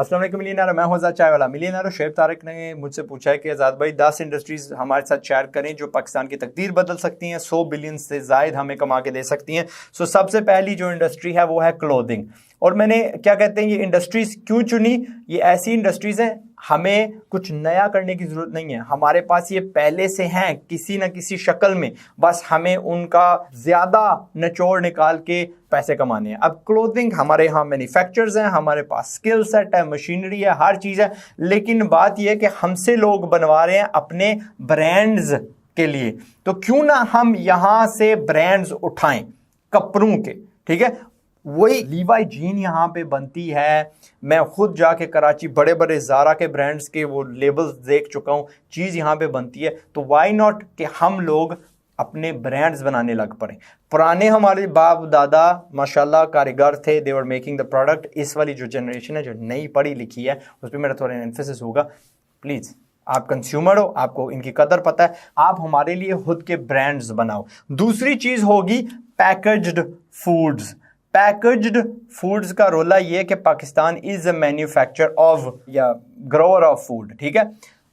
अस्सलाम वालेकुम मिलियनेयर, मैं हूं आज़ाद चाय वाला। मिलियनेयर शुएब तारिक ने मुझसे पूछा है कि आज़ाद भाई 10 इंडस्ट्रीज हमारे साथ शेयर करें जो पाकिस्तान की तकदीर बदल सकती हैं, 100 बिलियन से ज़ायद हमें कमा के दे सकती हैं। सबसे पहली जो इंडस्ट्री है वो है क्लोथिंग। और मैंने क्या कहते हैं ये इंडस्ट्रीज क्यों चुनी? ये ऐसी इंडस्ट्रीज हैं, हमें कुछ नया करने की जरूरत नहीं है, हमारे पास ये पहले से हैं किसी न किसी शक्ल में, बस हमें उनका ज्यादा निचोड़ निकाल के पैसे कमाने हैं। अब क्लोथिंग हमारे यहाँ मैन्युफैक्चरर्स हैं, हमारे पास स्किल सेट है, मशीनरी है, हर चीज है, लेकिन बात यह है कि हमसे लोग बनवा रहे हैं अपने ब्रांड्स के लिए। तो क्यों ना हम यहां से ब्रांड्स उठाएं कपड़ों के, ठीक है। वही लीवाई जीन यहाँ पे बनती है, मैं खुद जाके कराची बड़े बड़े ज़ारा के ब्रांड्स के वो लेबल्स देख चुका हूँ, चीज़ यहाँ पे बनती है। तो वाई नॉट कि हम लोग अपने ब्रांड्स बनाने लग पड़े। पुराने हमारे बाप दादा माशाल्लाह कारीगर थे, दे वर मेकिंग द प्रोडक्ट। इस वाली जो जनरेशन है जो नई पढ़ी लिखी है उस पर मेरा थोड़ा एम्फेसिस होगा। प्लीज़ आप कंज्यूमर हो, आपको इनकी कदर पता है, आप हमारे लिए खुद के ब्रांड्स बनाओ। दूसरी चीज़ होगी पैकेज्ड फूड्स। पैकेज्ड फूड्स का रोला ये कि Pakistan is a manufacturer of या ग्रोअर ऑफ फूड, ठीक है।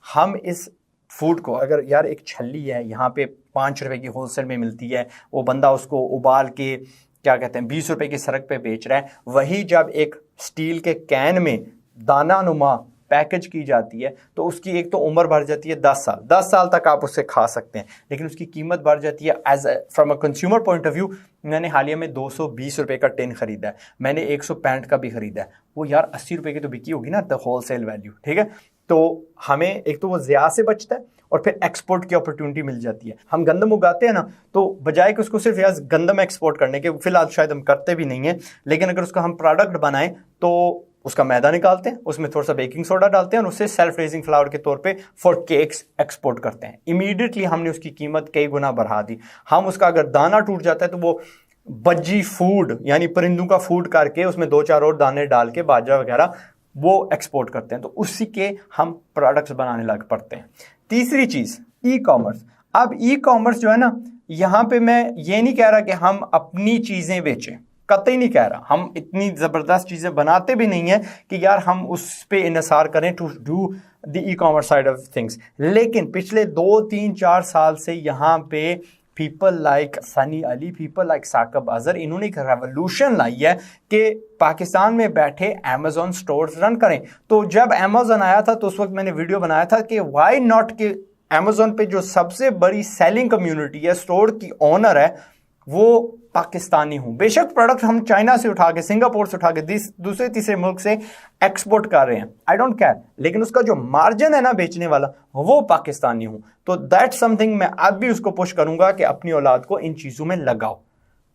हम इस फूड को अगर यार एक छल्ली है यहाँ पे 5 रुपए की होलसेल में मिलती है, वो बंदा उसको उबाल के क्या कहते हैं 20 रुपए की सड़क पे बेच रहा है, वही जब एक स्टील के कैन में दाना नुमा पैकेज की जाती है तो उसकी एक तो उम्र बढ़ जाती है 10 साल तक आप उससे खा सकते हैं, लेकिन उसकी कीमत बढ़ जाती है। As from a consumer point of view, मैंने हालिया में 220 रुपए का टिन खरीदा है, मैंने 165 का भी खरीदा है, वो यार 80 रुपए की तो बिकी होगी ना, द होलसेल वैल्यू, ठीक है। तो हमें एक तो वो ज़्यादा से बचता है और फिर एक्सपोर्ट की अपॉर्चुनिटी मिल जाती है। हम गंदम उगाते हैं ना, तो बजाय कि उसको सिर्फ यार गंदम एक्सपोर्ट करने के, फिलहाल शायद हम करते भी नहीं है, लेकिन अगर उसका हम प्रोडक्ट बनाएं तो उसका मैदा निकालते हैं, उसमें थोड़ा सा बेकिंग सोडा डालते हैं और उससे सेल्फ रेजिंग फ्लावर के तौर पे फॉर केक्स एक्सपोर्ट करते हैं। इमीडिएटली हमने उसकी कीमत कई गुना बढ़ा दी। हम उसका अगर दाना टूट जाता है तो वो बज्जी फूड यानी परिंदों का फूड करके उसमें 2-4 और दाने डाल के बाजरा वगैरह वो एक्सपोर्ट करते हैं, तो उसी के हम प्रोडक्ट्स बनाने लग पड़ते हैं। तीसरी चीज ई कॉमर्स। अब ई कॉमर्स जो है ना, यहां पे मैं ये नहीं कह रहा कि हम अपनी चीजें बेचें, कतई नहीं कह रहा, हम इतनी जबरदस्त चीजें बनाते भी नहीं है कि यार हम उस पे इन्हिसार करें to do the e commerce side of things. लेकिन पिछले 2-3-4 साल से यहाँ पे people like Sunny Ali, people like Saqib Azhar, इन्होंने एक रेवोल्यूशन लाई है कि पाकिस्तान में बैठे अमेजोन स्टोर्स रन करें। तो जब अमेजोन आया था तो उस वक्त मैंने वीडियो बनाया था कि व्हाई नॉट कि अमेजोन पे जो सबसे बड़ी सेलिंग कम्युनिटी है, स्टोर की ओनर है, वो पाकिस्तानी हूं। बेशक प्रोडक्ट हम चाइना से उठा के, सिंगापुर से उठा के, दूसरे तीसरे मुल्क से एक्सपोर्ट कर रहे हैं, आई डोंट केयर, लेकिन उसका जो मार्जिन है ना बेचने वाला, वो पाकिस्तानी हूं। तो दैट समथिंग मैं अब भी उसको पुश करूंगा कि अपनी औलाद को इन चीजों में लगाओ,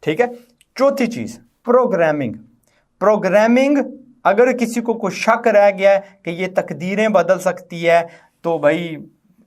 ठीक है। चौथी चीज प्रोग्रामिंग। प्रोग्रामिंग अगर किसी को कोई शक रह गया है कि ये तकदीरें बदल सकती है तो भाई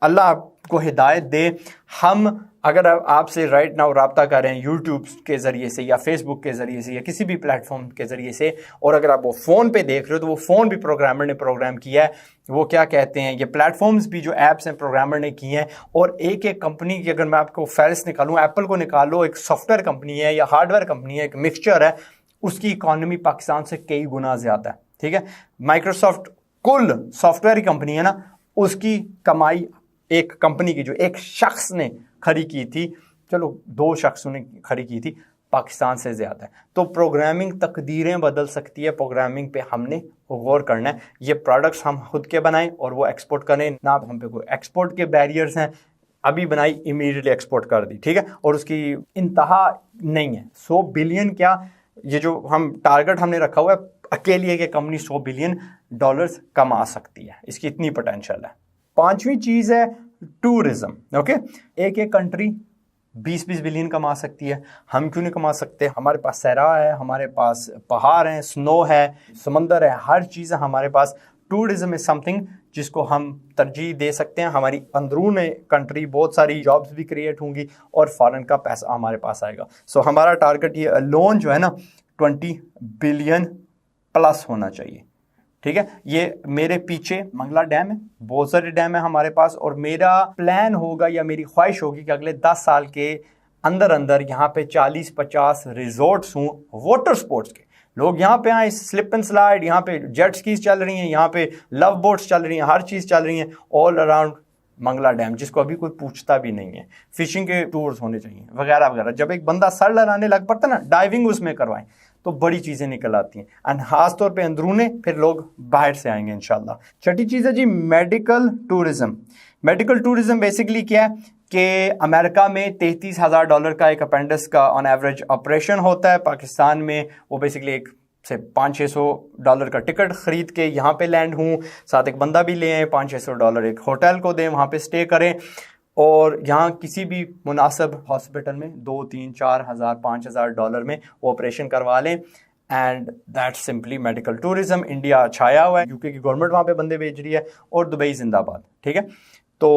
अल्लाह आपको हिदायत दे। हम अगर आपसे राइट नाउ रब्ता कर रहे हैं यूट्यूब के ज़रिए से या फेसबुक के ज़रिए से या किसी भी प्लेटफॉर्म के ज़रिए से, और अगर आप वो फ़ोन पे देख रहे हो तो वो फ़ोन भी प्रोग्रामर ने प्रोग्राम किया है। वो क्या कहते हैं, ये प्लेटफॉर्म्स भी जो ऐप्स हैं प्रोग्रामर ने किए हैं। और एक एक कंपनी की अगर मैं आपको फहरिस्त निकालूँ, एप्पल को निकालो, एक सॉफ्टवेयर कंपनी है या हार्डवेयर कंपनी है, एक मिक्सचर है, उसकी इकॉनमी पाकिस्तान से कई गुना ज़्यादा है, ठीक है। माइक्रोसॉफ्ट कुल सॉफ्टवेयर की कंपनी है ना, उसकी कमाई एक कंपनी की जो एक शख्स ने खड़ी की थी, चलो 2 शख्सों ने खड़ी की थी, पाकिस्तान से ज़्यादा है। तो प्रोग्रामिंग तकदीरें बदल सकती है, प्रोग्रामिंग पे हमने गौर करना है। ये प्रोडक्ट्स हम खुद के बनाएं और वो एक्सपोर्ट करें ना, हम पे कोई एक्सपोर्ट के बैरियर्स हैं, अभी बनाई इमीडिएटली एक्सपोर्ट कर दी, ठीक है। और उसकी इंतहा नहीं है, 100 बिलियन क्या, ये जो हम टारगेट हमने रखा हुआ है, अकेली एक कंपनी 100 बिलियन डॉलर्स कमा सकती है, इसकी इतनी पोटेंशियल है। 5वीं चीज़ है टूरिज्म, ओके। एक कंट्री 20-20 बिलियन कमा सकती है, हम क्यों नहीं कमा सकते? हमारे पास सहरा है, हमारे पास पहाड़ हैं, स्नो है, समंदर है, हर चीज़ है हमारे पास। टूरिज्म इज समथिंग जिसको हम तरजीह दे सकते हैं। हमारी अंदरून कंट्री बहुत सारी जॉब्स भी क्रिएट होंगी और फॉरेन का पैसा हमारे पास आएगा। सो हमारा टारगेट ये लोन जो है ना 20 बिलियन प्लस होना चाहिए, ठीक है। ये मेरे पीछे मंगला डैम है, बहुत सारे डैम है हमारे पास, और मेरा प्लान होगा या मेरी ख्वाहिश होगी कि अगले 10 साल के अंदर अंदर यहाँ पे 40-50 रिजॉर्ट्स हों वाटर स्पोर्ट्स के, लोग यहाँ पे आए, स्लिप एंड स्लाइड, यहाँ पे जेट स्कीज चल रही हैं, यहाँ पे लव बोट्स चल रही हैं, हर चीज़ चल रही है ऑल अराउंड मंगला डैम, जिसको अभी कोई पूछता भी नहीं है। फिशिंग के टूर्स होने चाहिए वगैरह वगैरह। जब एक बंदा सर लड़ाने लग पड़ता ना, डाइविंग उसमें करवाएं तो बड़ी चीज़ें निकल आती हैं, एंड खास तौर पे अंदरूने, फिर लोग बाहर से आएंगे इंशाल्लाह। छठी चीज़ है जी medical tourism. Medical tourism basically क्या है कि अमेरिका में $33,000 का एक अपेंडिक्स का ऑन एवरेज ऑपरेशन होता है। पाकिस्तान में वो बेसिकली एक से $500-600 का टिकट खरीद के यहाँ पे लैंड हूँ, साथ एक बंदा भी ले आए, $500-600 एक होटल को दें, वहाँ पे स्टे करें, और यहाँ किसी भी मुनासिब हॉस्पिटल में $2,000-3,000-5,000 में वो ऑपरेशन करवा लें। And that's simply medical tourism. India छाया हुआ है, यूके की गवर्नमेंट वहाँ पे बंदे भेज रही है, और दुबई जिंदाबाद, ठीक है। तो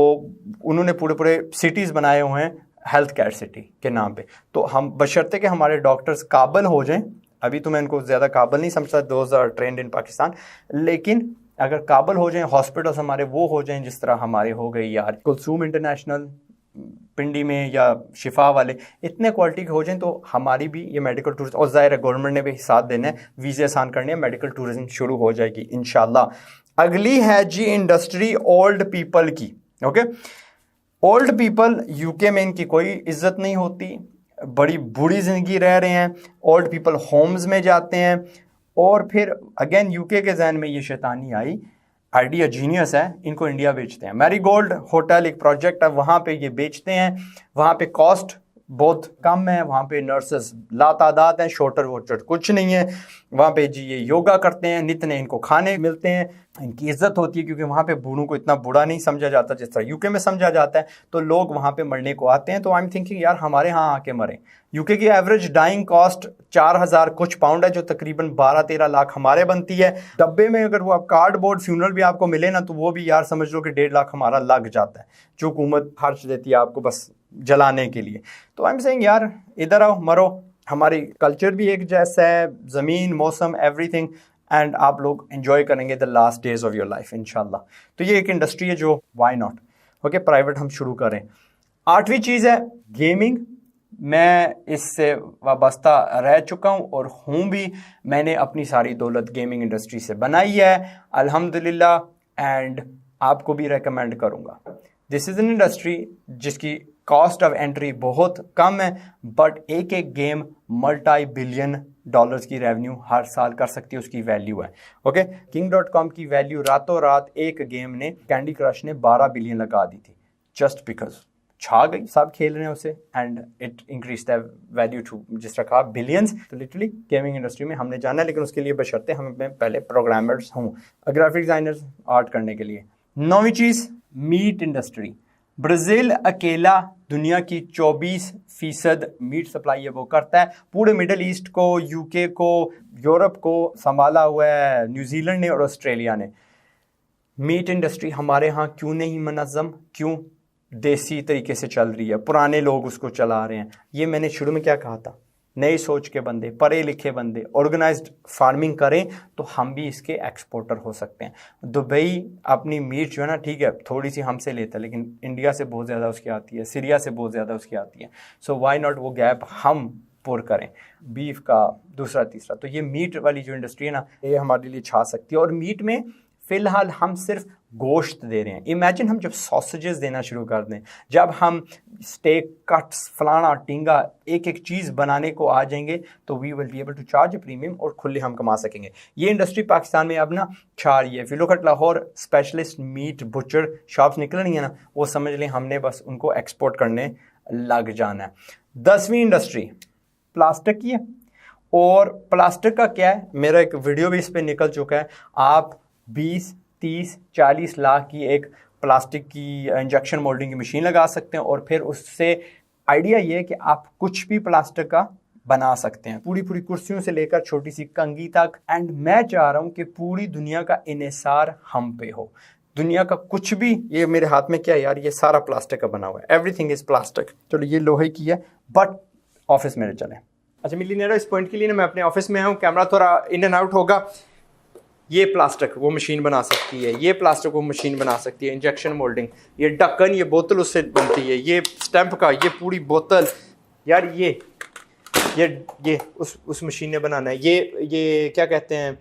उन्होंने पूरे सिटीज़ बनाए हुए हैं हेल्थ केयर सिटी के नाम पे। तो हम बशर्ते कि हमारे डॉक्टर्स काबिल हो जाएं, अभी तो मैं इनको ज़्यादा काबिल नहीं समझता, दोज आर ट्रेंड इन पाकिस्तान, लेकिन अगर काबिल हो जाएं, हॉस्पिटल्स हमारे वो हो जाएं जिस तरह हमारे हो गई यार कुलसूम इंटरनेशनल पिंडी में, या शिफा वाले, इतने क्वालिटी के हो जाएं, तो हमारी भी ये मेडिकल टूरिज्म, और ज़ाहिर है गवर्नमेंट ने भी साथ देना है, वीज़े आसान करने हैं, मेडिकल टूरिज्म शुरू हो जाएगी इंशाल्लाह। अगली है जी इंडस्ट्री ओल्ड पीपल की। ओके, ओल्ड पीपल यूके में इनकी कोई इज्जत नहीं होती, बड़ी बुरी जिंदगी रह रहे हैं, ओल्ड पीपल होम्स में जाते हैं, और फिर अगेन यूके के जहन में ये शैतानी आई, आइडिया जीनियस है, इनको इंडिया बेचते हैं। मैरीगोल्ड होटल एक प्रोजेक्ट है, वहाँ पे ये बेचते हैं, वहाँ पे कॉस्ट बहुत कम है, वहाँ पे नर्सेस लातादाद हैं, शॉर्टर वोटर कुछ नहीं है, वहाँ पे जी ये योगा करते हैं, नित नए इनको खाने मिलते हैं, इनकी इज्जत होती है, क्योंकि वहाँ पे बूढ़ों को इतना बुरा नहीं समझा जाता जिस तरह यूके में समझा जाता है, तो लोग वहाँ पे मरने को आते हैं। तो आई एम थिंकिंग यार हमारे यहाँ आके मरें। यूके की एवरेज डाइंग कॉस्ट 4,000 कुछ पाउंड है, जो तकरीबन 12-13 लाख हमारे बनती है। डब्बे में अगर वो आप कार्डबोर्ड फ्यूनरल भी आपको मिले ना, तो वो भी यार समझ लो कि 1.5 लाख हमारा लग जाता है, जो हुकूमत खर्च देती है आपको बस जलाने के लिए। तो आई एम सेइंग यार इधर आओ मरो, हमारी कल्चर भी एक जैसा है, ज़मीन, मौसम, एवरीथिंग, एंड आप लोग एंजॉय करेंगे the last days of your life इंशाल्लाह। तो ये एक इंडस्ट्री है जो वाई नॉट, ओके, प्राइवेट हम शुरू करें। 8वीं चीज़ है गेमिंग। मैं इससे वाबस्ता रह चुका हूँ और हूँ भी, मैंने अपनी सारी दौलत गेमिंग इंडस्ट्री से बनाई है अल्हम्दुलिल्लाह, एंड आपको भी रेकमेंड करूँगा। दिस इज़ एन इंडस्ट्री जिसकी कॉस्ट ऑफ एंट्री बहुत कम है, बट एक एक गेम $multi-billion की रेवेन्यू हर साल कर सकती है, उसकी वैल्यू है। ओके, King.com की वैल्यू रातों रात एक गेम ने, कैंडी क्रश ने 12 बिलियन लगा दी थी, जस्ट बिकॉज छा गई, सब खेल रहे हैं उसे, and it increase the value to जिस तरह कहा बिलियंस। तो लिटरली गेमिंग इंडस्ट्री में हमने जाना है, लेकिन उसके लिए बशर्ते हम पहले प्रोग्रामर्स हों, ग्राफिक डिजाइनर्स, आर्ट करने के लिए। 9वीं चीज़ मीट इंडस्ट्री। ब्राज़ील अकेला दुनिया की 24% मीट सप्लाई है वो करता है। पूरे मिडल ईस्ट को, यूके को, यूरोप को संभाला हुआ है न्यूजीलैंड ने और ऑस्ट्रेलिया ने। मीट इंडस्ट्री हमारे यहाँ क्यों नहीं मुनज़्ज़म, क्यों देसी तरीके से चल रही है, पुराने लोग उसको चला रहे हैं। ये मैंने शुरू में क्या कहा था, नई सोच के बंदे, पढ़े लिखे बंदे ऑर्गेनाइज्ड फार्मिंग करें तो हम भी इसके एक्सपोर्टर हो सकते हैं। दुबई अपनी मीट जो है ना, ठीक है थोड़ी सी हमसे लेता है, लेकिन इंडिया से बहुत ज़्यादा उसकी आती है, सीरिया से बहुत ज़्यादा उसकी आती है। सो व्हाई नॉट वो गैप हम पुर करें, बीफ का दूसरा तीसरा। तो ये मीट वाली जो इंडस्ट्री है ना, ये हमारे लिए छा सकती है। और मीट में फ़िलहाल हम सिर्फ गोश्त दे रहे हैं। इमेजिन हम जब सॉसेजेस देना शुरू कर दें, जब हम स्टेक कट्स, फलाना टींगा, एक एक चीज़ बनाने को आ जाएंगे, तो we will be able to charge a premium और खुले हम कमा सकेंगे। ये इंडस्ट्री पाकिस्तान में अब ना छा रही है। फिर लोग Lahore specialist meat butcher shops निकल रही हैं ना, वो समझ लें हमने बस उनको एक्सपोर्ट करने लग जाना है। 10वीं इंडस्ट्री प्लास्टिक की है। और प्लास्टिक का क्या है, मेरा एक वीडियो भी इस पर निकल चुका है। आप 20, 30, 40 लाख की एक प्लास्टिक की इंजेक्शन मोल्डिंग की मशीन लगा सकते हैं, और फिर उससे आइडिया ये है कि आप कुछ भी प्लास्टिक का बना सकते हैं, पूरी पूरी कुर्सियों से लेकर छोटी सी कंघी तक। एंड मैं चाह रहा हूँ कि पूरी दुनिया का इन्हिसार हम पे हो। दुनिया का कुछ भी, ये मेरे हाथ में क्या है यार, ये सारा प्लास्टिक का बना हुआ है, एवरीथिंग इज प्लास्टिक। चलो ये लोहे की है, बट ऑफिस मेरे चले। अच्छा मिलियनेयर, इस पॉइंट के लिए ना मैं अपने ऑफिस में हूँ, कैमरा थोड़ा इन एंड आउट होगा। ये प्लास्टिक वो मशीन बना सकती है, ये प्लास्टिक वो मशीन बना सकती है, इंजेक्शन मोल्डिंग, ये ढक्कन, ये बोतल उससे बनती है, ये स्टैंप का, ये पूरी बोतल यार, ये ये उस मशीन ने बनाना है, ये क्या कहते हैं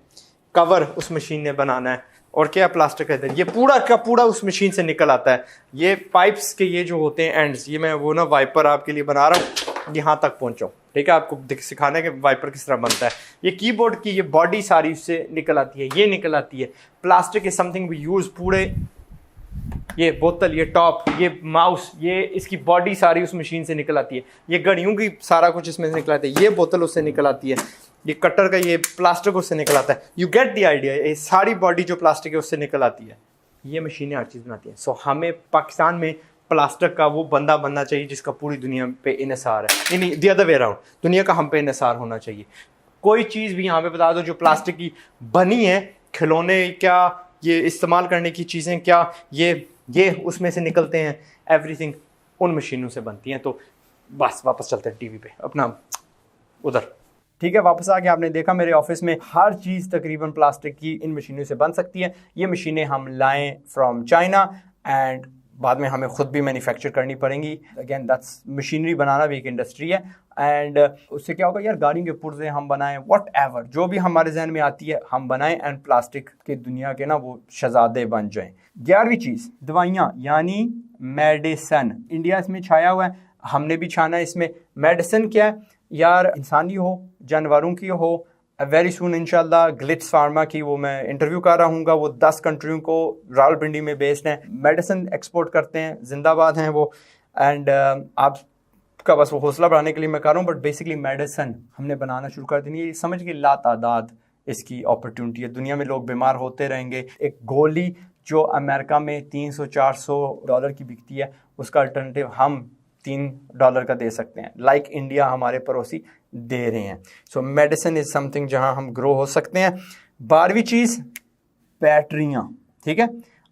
कवर उस मशीन ने बनाना है, और क्या प्लास्टिक है ये पूरा का पूरा उस मशीन से निकल आता है। ये पाइप्स के ये जो होते हैं एंड्स, ये मैं वो ना वाइपर आपके लिए बना रहा हूँ, यहाँ तक पहुँचाऊँ, ठीक है, आपको सिखाने के वाइपर किस तरह बनता है। ये कीबोर्ड की ये बॉडी सारी उससे निकल आती है, ये निकल आती है। Plastic is something we use, पूरे ये बोतल, ये टॉप, ये माउस, ये इसकी बॉडी सारी उस मशीन से निकल आती है। ये घड़ियों की सारा कुछ इसमें से निकल आता है, ये बोतल उससे निकल आती है, ये कटर का ये प्लास्टिक उससे निकल आता है। यू गेट द आइडिया, ये सारी बॉडी जो प्लास्टिक है उससे निकल आती है। ये मशीनें हर चीज़ बनाती हैं। सो हमें पाकिस्तान में प्लास्टिक का वो बंदा बनना चाहिए जिसका पूरी दुनिया पे इन्हिसार है, नहीं द अदर वे अराउंड, दुनिया का हम पे इन्हिसार होना चाहिए। कोई चीज़ भी यहाँ पे बता दो जो प्लास्टिक की बनी है, खिलौने क्या, ये इस्तेमाल करने की चीज़ें क्या, ये उसमें से निकलते हैं, एवरीथिंग उन मशीनों से बनती हैं। तो बस वापस चलते हैं टीवी पे अपना उधर, ठीक है। वापस आके आपने देखा मेरे ऑफिस में हर चीज़ तकरीबन प्लास्टिक की इन मशीनों से बन सकती है। ये मशीनें हम लाएं फ्रॉम चाइना एंड बाद में हमें ख़ुद भी मैन्युफैक्चर करनी पड़ेंगी। अगेन दैट्स मशीनरी बनाना भी एक इंडस्ट्री है। एंड उससे क्या होगा यार, गाड़ियों के पुर्जे हम बनाएं, वट एवर जो भी हमारे जहन में आती है हम बनाएं एंड प्लास्टिक के दुनिया के ना वो शहजादे बन जाएं। 11वीं चीज़ दवाइयाँ यानी मेडिसन, इंडिया इसमें छाया हुआ है, हमने भी छाना है इसमें। मेडिसिन क्या है यार, इंसानी हो जानवरों की हो, वेरी सून इंशाल्लाह ग्लिट्स फार्मा की वो मैं इंटरव्यू कर रहा हूँ, वो 10 कंट्रियों को रावलपिंडी में बेस्ड हैं, मेडिसिन एक्सपोर्ट करते हैं, जिंदाबाद हैं वो। एंड आपका बस वो हौसला बढ़ाने के लिए मैं कर रहा हूँ, बट बेसिकली मेडिसिन हमने बनाना शुरू कर देनी है। समझ के लातादाद इसकी अपॉर्चुनिटी है, दुनिया में लोग बीमार होते रहेंगे। एक गोली जो अमेरिका में $300-400 की बिकती है, उसका अल्टरनेटिव हम $3 का दे सकते हैं, लाइक इंडिया हमारे पड़ोसी दे रहे हैं। सो मेडिसिन इज समथिंग जहां हम ग्रो हो सकते हैं। 12वीं चीज़ बैटरियां, ठीक है।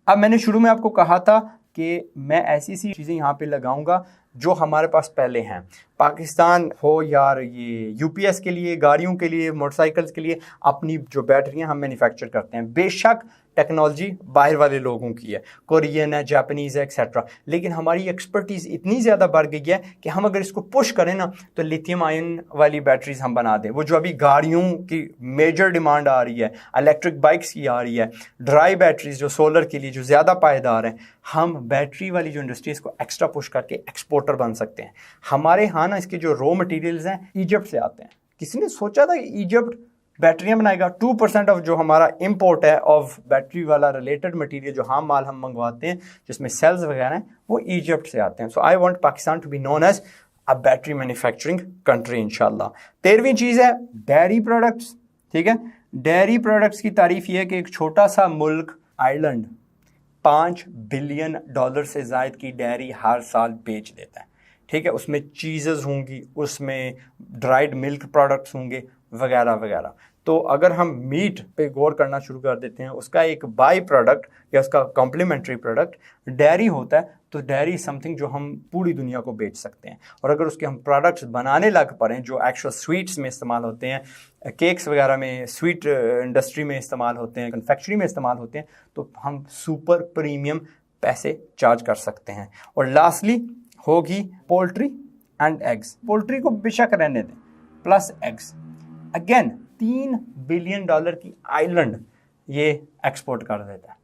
अब मैंने शुरू में आपको कहा था कि मैं ऐसी चीज़ें यहाँ पे लगाऊंगा जो हमारे पास पहले हैं। पाकिस्तान हो यार, ये यूपीएस के लिए, गाड़ियों के लिए, मोटरसाइकिल्स के लिए अपनी जो बैटरियां हम मैन्युफैक्चर करते हैं। बेशक टेक्नोलॉजी बाहर वाले लोगों की है, कोरियन है, जापानीज़ है, एक्सेट्रा, लेकिन हमारी एक्सपर्टीज़ इतनी ज़्यादा बढ़ गई है कि हम अगर इसको पुश करें ना तो लिथियम आयन वाली बैटरीज हम बना दें। वो जो अभी गाड़ियों की मेजर डिमांड आ रही है, इलेक्ट्रिक बाइक्स की आ रही है, ड्राई बैटरीज जो सोलर के लिए जो ज़्यादा पायदार हैं, हम बैटरी वाली जो इंडस्ट्री इसको एक्स्ट्रा पुश करके एक्सपोर्टर बन सकते हैं। हमारे यहाँ ना इसके जो रॉ मटेरियल्स हैं इजिप्ट से आते हैं। किसी ने सोचा था कि इजिप्ट बैटरियां बनाएगा? 2% ऑफ जो हमारा इंपोर्ट है ऑफ बैटरी वाला रिलेटेड मटेरियल, जो हम माल हम मंगवाते हैं जिसमें सेल्स वगैरह हैं, वो इजिप्ट से आते हैं। So I want Pakistan to be known as a battery manufacturing country इंशाल्लाह। 13वीं चीज़ है डेयरी प्रोडक्ट्स, ठीक है। डेयरी प्रोडक्ट्स की तारीफ ये है कि एक छोटा सा मुल्क आयरलैंड $5 बिलियन से ज़ायद की डेयरी हर साल बेच देता है, ठीक है। उसमें चीज़ेस होंगी, उसमें ड्राइड मिल्क प्रोडक्ट्स होंगे वगैरह वगैरह। तो अगर हम मीट पे गौर करना शुरू कर देते हैं, उसका एक बाई प्रोडक्ट या उसका कॉम्प्लीमेंट्री प्रोडक्ट डेयरी होता है, तो डेयरी समथिंग जो हम पूरी दुनिया को बेच सकते हैं। और अगर उसके हम प्रोडक्ट्स बनाने लग पड़ें जो एक्चुअल स्वीट्स में इस्तेमाल होते हैं, केक्स वगैरह में, स्वीट इंडस्ट्री में इस्तेमाल होते हैं, कन्फेक्शनरी में इस्तेमाल होते हैं, तो हम सुपर प्रीमियम पैसे चार्ज कर सकते हैं। और लास्टली होगी पोल्ट्री एंड एग्स। पोल्ट्री को बेशक रहने दें, प्लस एग्स। अगेन $3 बिलियन की आइलैंड ये एक्सपोर्ट कर देता है।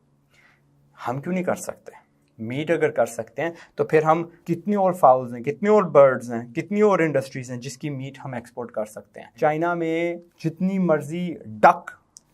हम क्यों नहीं कर सकते? मीट अगर कर सकते हैं तो फिर हम कितनी और फाउल्स हैं, कितनी और बर्ड्स हैं, कितनी और इंडस्ट्रीज हैं जिसकी मीट हम एक्सपोर्ट कर सकते हैं। चाइना में जितनी मर्जी डक,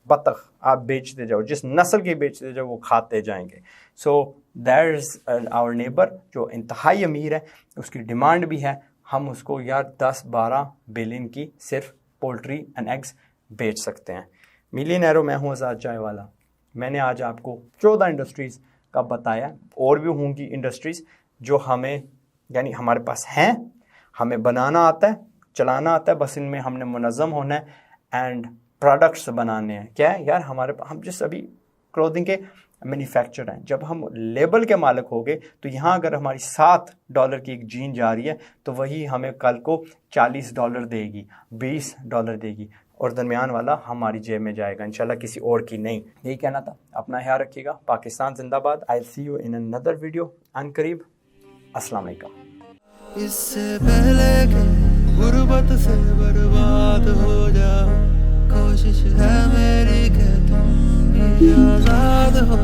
बतख आप बेचते जाओ, जिस नस्ल के बेचते जाओ वो खाते जाएंगे। So that is our neighbour जो इंतहाई अमीर है, उसकी डिमांड भी है, हम उसको यार 10-12 बिलियन की सिर्फ पोल्ट्री एंड एग्स बेच सकते हैं। मिलियनेरो मैं हूँ आज़ाद चाय वाला। मैंने आज आपको 14 इंडस्ट्रीज़ का बताया, और भी होंगी इंडस्ट्रीज़ जो हमें यानी हमारे पास हैं, हमें बनाना आता है, चलाना आता है, बस इनमें हमने मुनज़्ज़म होना है एंड प्रोडक्ट्स बनाने हैं। क्या है यार, हमारे पास हम जिस अभी क्लोथिंग के मैन्युफैक्चर हैं, जब हम लेबल के मालिक हो गए तो यहाँ अगर हमारी $7 की एक जीन जा रही है तो वही हमें कल को $40 देगी, $20 देगी, और दरमियान वाला हमारी जेब में जाएगा इंशाल्लाह, किसी और की नहीं। यही कहना था। अपना ख्याल रखिएगा। पाकिस्तान जिंदाबाद। आई सी यू इन अनदर वीडियो अन करीब। अस्सलाम वालेकुम। इससे पहले गुर्बत से बर्बाद हो जाओ, कोशिश है मेरी कि तुम भी आजाद हो